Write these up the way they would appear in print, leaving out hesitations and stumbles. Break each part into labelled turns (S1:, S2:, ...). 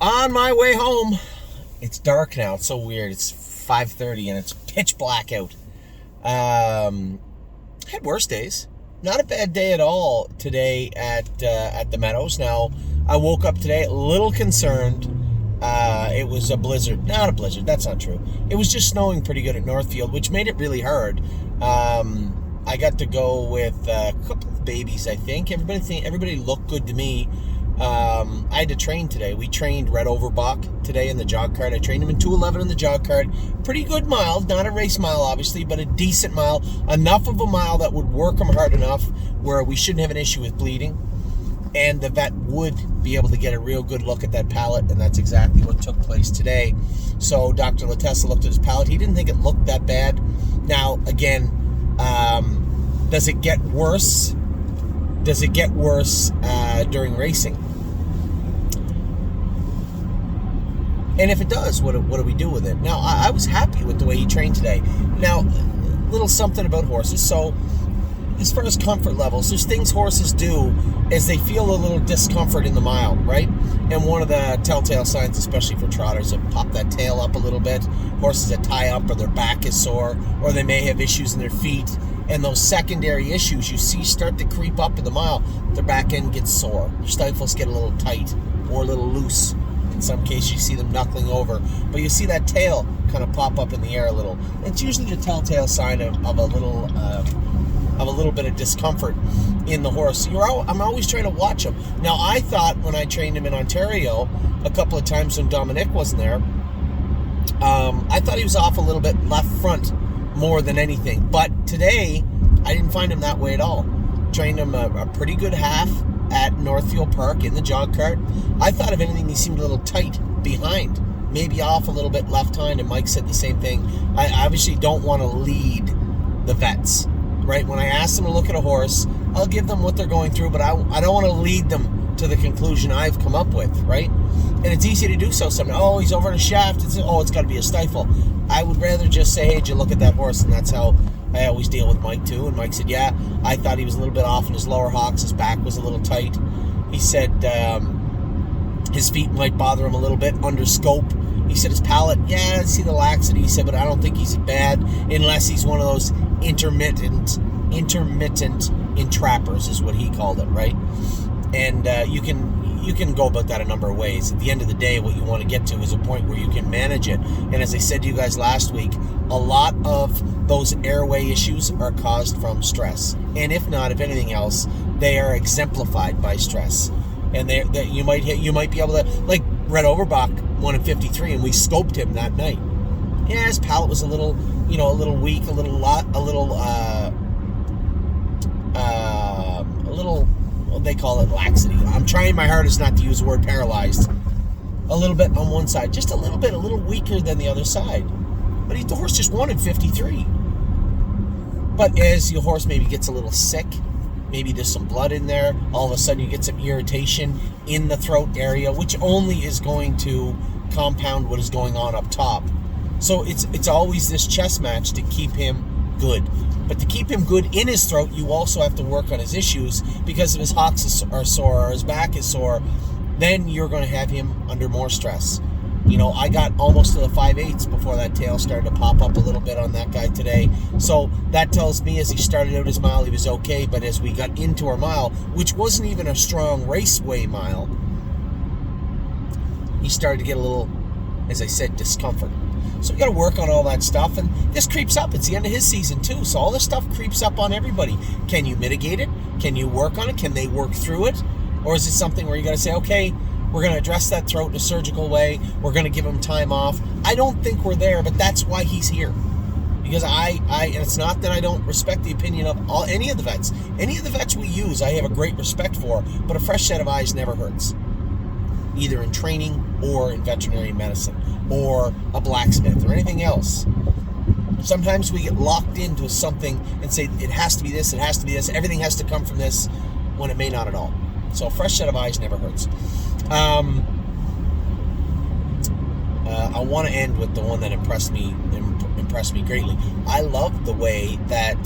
S1: On my way home, it's dark now. It's so weird. It's 5:30 and it's pitch black out. Had worse days. Not a bad day at all today at the Meadows. Now, I woke up today a little concerned. It was a blizzard. Not a blizzard. That's not true. It was just snowing pretty good at Northfield, which made it really hard. I got to go with a couple of babies, I think. Everybody looked good to me. I had to train today. We trained Red Overbach today in the jog cart. I trained him in 2:11 in the jog cart. Pretty good mile, not a race mile obviously, but a decent mile. Enough of a mile that would work him hard enough where we shouldn't have an issue with bleeding. And the vet would be able to get a real good look at that palate, and that's exactly what took place today. So Dr. Latessa looked at his palate. He didn't think it looked that bad. Now, again, does it get worse? Does it get worse during racing? And if it does, what do we do with it? Now, I was happy with the way he trained today. Now, a little something about horses. So, as far as comfort levels, there's things horses do as they feel a little discomfort in the mile, right? And one of the telltale signs, especially for trotters, that pop that tail up a little bit. Horses that tie up or their back is sore, or they may have issues in their feet. And those secondary issues you see start to creep up in the mile. Their back end gets sore. Their stifles get a little tight or a little loose. In some cases, you see them knuckling over. But you see that tail kind of pop up in the air a little. It's usually a telltale sign of a little bit of discomfort in the horse. I'm always trying to watch him. Now, I thought when I trained him in Ontario a couple of times when Dominic wasn't there, I thought he was off a little bit left front more than anything. But today, I didn't find him that way at all. Trained him a pretty good half at Northfield Park in the jog cart. I thought, if anything, he seemed a little tight behind. Maybe off a little bit left hind, and Mike said the same thing. I obviously don't want to lead the vets, right? When I ask them to look at a horse, I'll give them what they're going through, but I don't want to lead them to the conclusion I've come up with, right? And it's easy to do so sometimes. Oh, he's over in a shaft. It's got to be a stifle. I would rather just say, hey, did you look at that horse? And that's how I always deal with Mike too. And Mike said, yeah, I thought he was a little bit off in his lower hocks. His back was a little tight. He said his feet might bother him a little bit under scope. He said his palate, yeah, I see the laxity. He said, but I don't think he's bad unless he's one of those intermittent entrappers is what he called it, right? And you can go about that a number of ways. At the end of the day, what you want to get to is a point where you can manage it. And as I said to you guys last week, a lot of those airway issues are caused from stress. And if anything else, they are exemplified by stress. And you might be able to, like Red Overbach won in 53, and we scoped him that night. Yeah, his palate was a little weak, a little, what they call it, laxity. I'm trying my hardest not to use the word paralyzed. A little bit on one side, just a little weaker than the other side. But the horse just won in 53. But as your horse maybe gets a little sick, maybe there's some blood in there, all of a sudden you get some irritation in the throat area, which only is going to compound what is going on up top. So it's always this chess match to keep him good. But to keep him good in his throat, you also have to work on his issues, because if his hocks are sore or his back is sore, then you're going to have him under more stress. I got almost to the 5/8 before that tail started to pop up a little bit on that guy today. So that tells me as he started out his mile, he was okay. But as we got into our mile, which wasn't even a strong raceway mile, he started to get a little, as I said, discomfort. So we got to work on all that stuff, and this creeps up. It's the end of his season too, so all this stuff creeps up on everybody. Can you mitigate it? Can you work on it? Can they work through it? Or is it something where you got to say, okay, we're going to address that throat in a surgical way. We're going to give him time off. I don't think we're there, but that's why he's here. Because and it's not that I don't respect the opinion of any of the vets. Any of the vets we use, I have a great respect for, but a fresh set of eyes never hurts. Either in training or in veterinary medicine or a blacksmith or anything else. Sometimes we get locked into something and say, it has to be this, it has to be this, everything has to come from this, when it may not at all. So a fresh set of eyes never hurts. I want to end with the one that impressed me greatly. I love the way that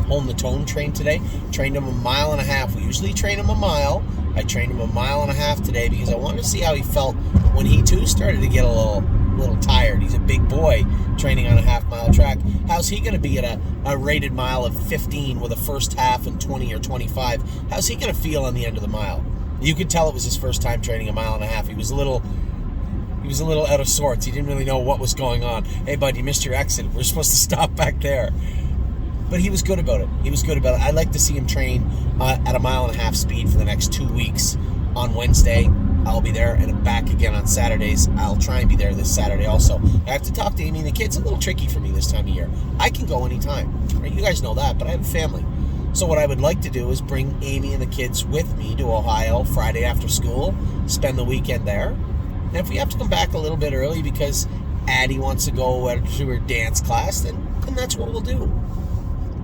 S1: Home the Tone trained today. Trained him a mile and a half. We usually train him a mile. I trained him a mile and a half today because I wanted to see how he felt when he too started to get a little tired. He's a big boy training on a half-mile track. How's he going to be at a rated mile of 15 with a first half and 20 or 25? How's he going to feel on the end of the mile? You could tell it was his first time training a mile and a half. He was a little out of sorts. He didn't really know what was going on. Hey, bud, you missed your exit. We're supposed to stop back there. But he was good about it. I'd like to see him train at a mile and a half speed for the next 2 weeks. On Wednesday, I'll be there, and back again on Saturdays. I'll try and be there this Saturday also. I have to talk to Amy and the kids. It's a little tricky for me this time of year. I can go anytime. Right? You guys know that, but I have a family. So what I would like to do is bring Amy and the kids with me to Ohio Friday after school, spend the weekend there. And if we have to come back a little bit early because Addie wants to go to her dance class, then that's what we'll do.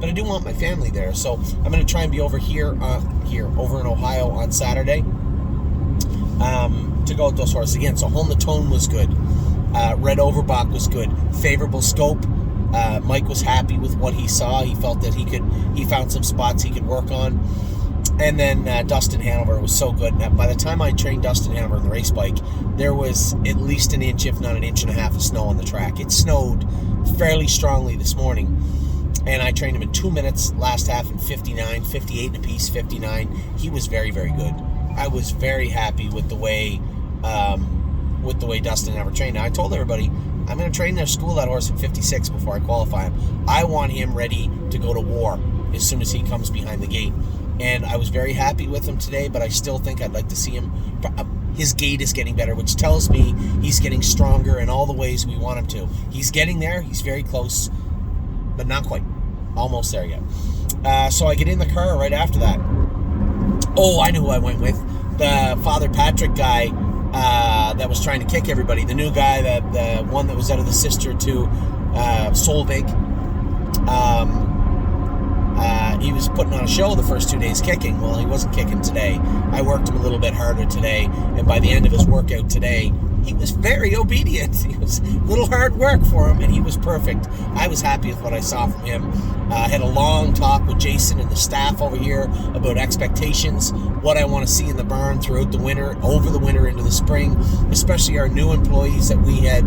S1: But I do want my family there, so I'm going to try and be over over in Ohio on Saturday to go with those horses again. So Home the Tone was good. Red Overbach was good. Favorable Scope. Mike was happy with what he saw. He felt that he found some spots he could work on. And then Dustin Hanover was so good. By the time I trained Dustin Hanover in the race bike, there was at least an inch, if not an inch and a half of snow on the track. It snowed fairly strongly this morning. And I trained him in 2 minutes, last half in 59, 58 and a piece, 59. He was very, very good. I was very happy with the way Dustin ever trained. Now, I told everybody, I'm going to train their school that horse in 56 before I qualify him. I want him ready to go to war as soon as he comes behind the gate. And I was very happy with him today, but I still think I'd like to see him. His gait is getting better, which tells me he's getting stronger in all the ways we want him to. He's getting there. He's very close, but not quite. Almost there yet. So I get in the car right after that. Oh, I knew who I went with. The Father Patrick guy that was trying to kick everybody. The new guy, the one that was out of the sister to Solveig. He was putting on a show the first 2 days kicking. Well, he wasn't kicking today. I worked him a little bit harder today, and by the end of his workout today, he was very obedient. It was a little hard work for him, and he was perfect. I was happy with what I saw from him. I had a long talk with Jason and the staff over here about expectations, what I want to see in the barn throughout the winter, over the winter into the spring, especially our new employees that we had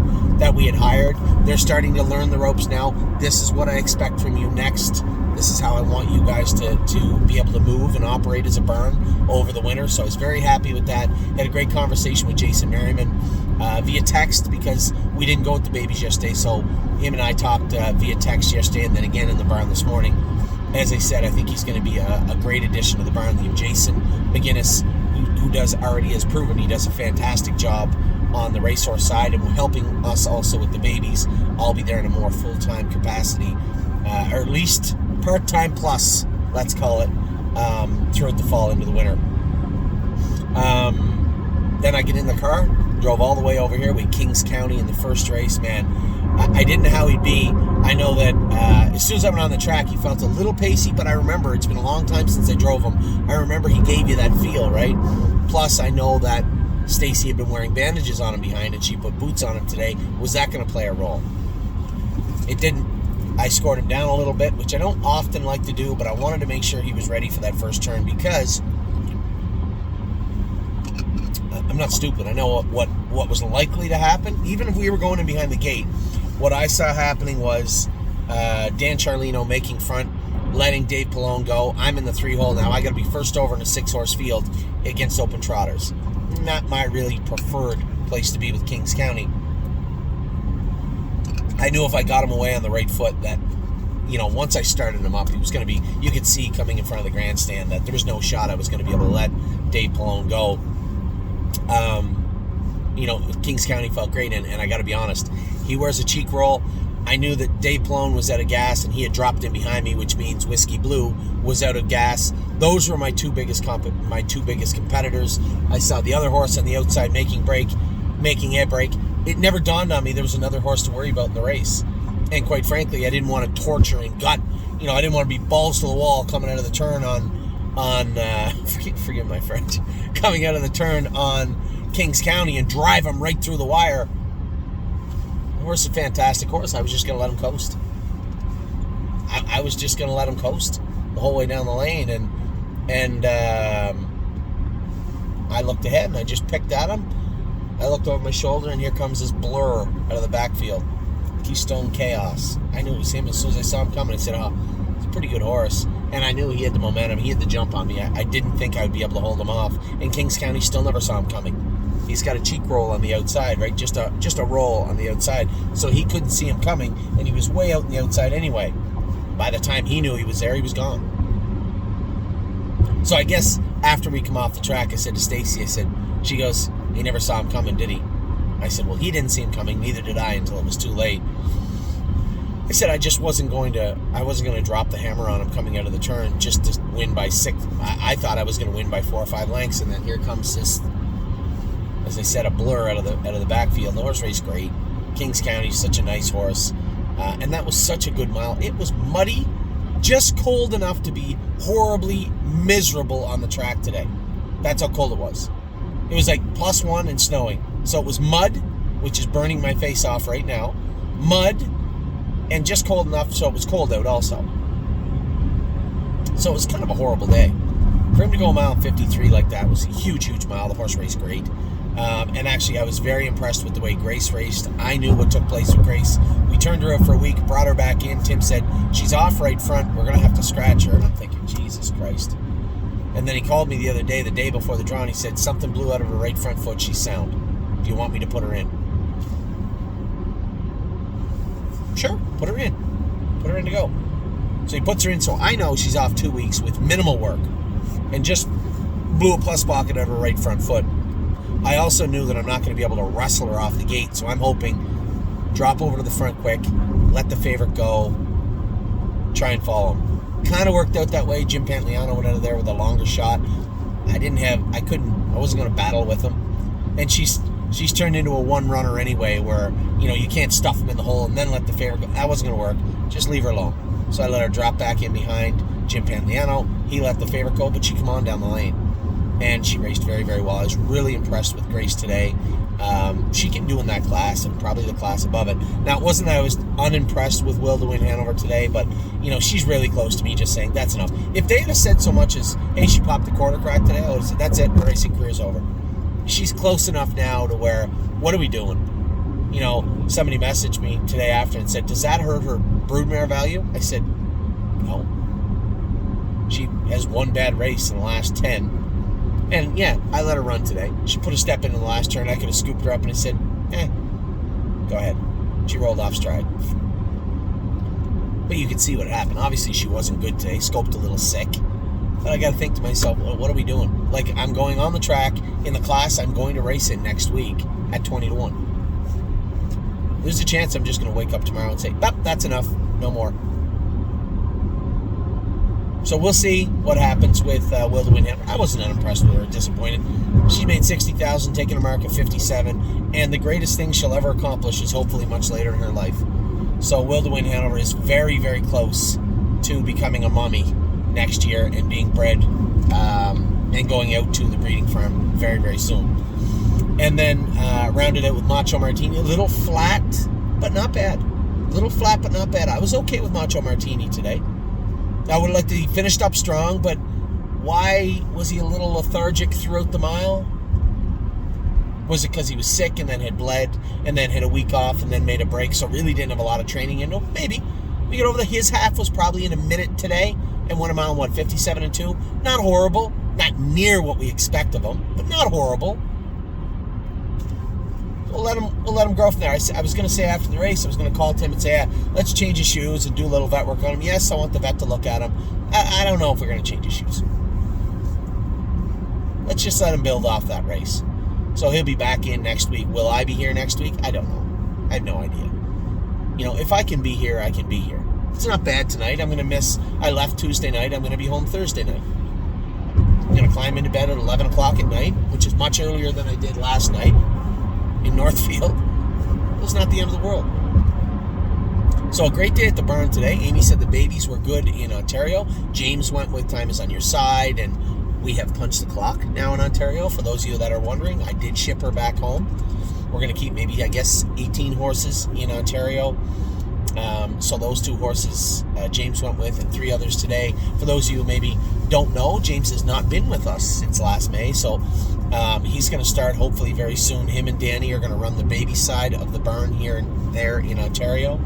S1: hired. They're starting to learn the ropes now. This is what I expect from you next. This is how I want you guys to be able to move and operate as a barn over the winter. So I was very happy with that. Had a great conversation with Jason Merriman via text because we didn't go with the babies yesterday. So him and I talked via text yesterday and then again in the barn this morning. As I said, I think he's going to be a great addition to the barn. The Jason McGinnis, who already has proven he does a fantastic job on the racehorse side and helping us also with the babies. I'll be there in a more full-time capacity, or at least part-time plus, let's call it, throughout the fall into the winter. Then I get in the car, drove all the way over here. We Kings County in the first race, man. I didn't know how he'd be. I know that as soon as I went on the track, he felt a little pacey, but I remember it's been a long time since I drove him. I remember he gave you that feel, right? Plus, I know that Stacy had been wearing bandages on him behind, and she put boots on him today. Was that going to play a role? It didn't. I scored him down a little bit, which I don't often like to do, but I wanted to make sure he was ready for that first turn because I'm not stupid. I know what was likely to happen. Even if we were going in behind the gate, what I saw happening was Dan Charlino making front, letting Dave Pallone go. I'm in the 3-hole now. I got to be first over in a 6-horse field against open trotters. Not my really preferred place to be with Kings County. I knew if I got him away on the right foot that, once I started him up, he was going to be, you could see coming in front of the grandstand that there was no shot I was going to be able to let Dave Pallone go. Kings County felt great, and I got to be honest, he wears a cheek roll. I knew that Dave Pallone was out of gas, and he had dropped in behind me, which means Whiskey Blue was out of gas. Those were my two biggest competitors. I saw the other horse on the outside making a break. It never dawned on me there was another horse to worry about in the race. And quite frankly, I didn't want to torture and gut. I didn't want to be balls to the wall coming out of the turn on forgive my French, coming out of the turn on Kings County and drive him right through the wire. The horse is a fantastic horse. I was just going to let him coast. I was just going to let him coast the whole way down the lane. And I looked ahead and I just picked at him. I looked over my shoulder and here comes this blur out of the backfield. Keystone Chaos. I knew it was him as soon as I saw him coming. I said, oh, it's a pretty good horse. And I knew he had the momentum. He had the jump on me. I didn't think I would be able to hold him off. And Kings County still never saw him coming. He's got a cheek roll on the outside, right? Just a roll on the outside. So he couldn't see him coming, and he was way out on the outside anyway. By the time he knew he was there, he was gone. So I guess after we come off the track, I said to Stacy, she goes, he never saw him coming, did he? I said, well, he didn't see him coming, neither did I until it was too late. I said I wasn't going to drop the hammer on him coming out of the turn just to win by 6. I thought I was going to win by 4 or 5 lengths, and then here comes this, as I said, a blur out of the backfield. The horse raced great. Kings County, such a nice horse, and that was such a good mile. It was muddy, just cold enough to be horribly miserable on the track today. That's how cold it was. It was like +1 and snowing. So it was mud, which is burning my face off right now. Mud, and just cold enough so it was cold out also. So it was kind of a horrible day. For him to go a mile 53 like that was a huge, huge mile. The horse raced great. And actually, I was very impressed with the way Grace raced. I knew what took place with Grace. We turned her out for a week, brought her back in. Tim said, she's off right front. We're going to have to scratch her. And I'm thinking, Jesus Christ. And then he called me the day before the draw, and he said, something blew out of her right front foot. She's sound. Do you want me to put her in? Sure, put her in. Put her in to go. So he puts her in, so I know she's off 2 weeks with minimal work. And just blew a plus pocket out of her right front foot. I also knew that I'm not going to be able to wrestle her off the gate, so I'm hoping drop over to the front quick, let the favorite go, try and follow him. Kind of worked out that way. Jim Pantoliano went out of there with a longer shot. I wasn't going to battle with him. And she's turned into a one runner anyway, where, you can't stuff him in the hole and then let the favorite go. That wasn't going to work. Just leave her alone. So I let her drop back in behind Jim Pantoliano. He let the favorite go, but she come on down the lane. And she raced very, very well. I was really impressed with Grace today. She can do in that class and probably the class above it. Now, it wasn't that I was unimpressed with Will to win Hanover today, but, she's really close to me just saying, that's enough. If they had said so much as, hey, she popped the quarter crack today, I would have said, that's it, her racing career's over. She's close enough now to where, what are we doing? Somebody messaged me today after and said, does that hurt her broodmare value? I said, no. She has one bad race in the last 10. And yeah, I let her run today. She put a step in the last turn. I could have scooped her up and I said, go ahead. She rolled off stride. But you could see what happened. Obviously, she wasn't good today. Scoped a little sick. But I got to think to myself, well, what are we doing? Like, I'm going on the track in the class I'm going to race in next week at 20-1. There's a chance I'm just going to wake up tomorrow and say, that's enough. No more. So we'll see what happens with Will to win Hanover. I wasn't unimpressed with her, disappointed. She made $60,000, taking a mark of 57, and the greatest thing she'll ever accomplish is hopefully much later in her life. So Will to win Hanover is very, very close to becoming a mummy next year and being bred and going out to the breeding farm very, very soon. And then rounded out with Macho Martini. A little flat, but not bad. I was okay with Macho Martini today. I would have liked to he finished up strong, but why was he a little lethargic throughout the mile? Was it because he was sick and then had bled and then had a week off and then made a break, so really didn't have a lot of training in? No, maybe. We get over his half was probably in a minute today and won a mile in 57-2. Not horrible. Not near what we expect of him, but not horrible. We'll let him grow from there. I was going to say after the race, I was going to call Tim and say, let's change his shoes and do a little vet work on him. Yes, I want the vet to look at him. I don't know if we're going to change his shoes. Let's just let him build off that race. So he'll be back in next week. Will I be here next week? I don't know. I have no idea. If I can be here, I can be here. It's not bad tonight. I left Tuesday night. I'm going to be home Thursday night. I'm going to climb into bed at 11 o'clock at night, which is much earlier than I did last night in Northfield. It was not the end of the world. So a great day at the barn today. Amy said the babies were good in Ontario. James went with Time Is On Your Side, and we have punched the clock now in Ontario. For those of you that are wondering, I did ship her back home. We're going to keep maybe, 18 horses in Ontario. So those 2 horses James went with, and 3 others today. For those of you who maybe don't know, James has not been with us since last May, so he's going to start hopefully very soon. Him and Danny are going to run the baby side of the burn here and there in Ontario,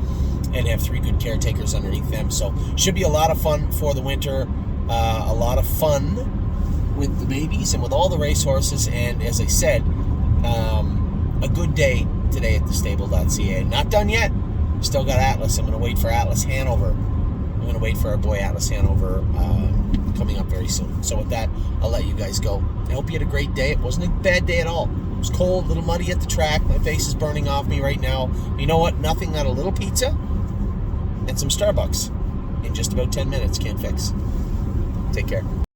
S1: and have 3 good caretakers underneath them. So should be a lot of fun for the winter, a lot of fun with the babies and with all the racehorses. And as I said, a good day today at the stable.ca. Not done yet. Still got Atlas. I'm going to wait for Atlas Hanover. I'm going to wait for our boy Atlas Hanover coming up very soon. So with that, I'll let you guys go. I hope you had a great day. It wasn't a bad day at all. It was cold, a little muddy at the track. My face is burning off me right now. You know what? Nothing that a little pizza and some Starbucks in just about 10 minutes can't fix. Take care.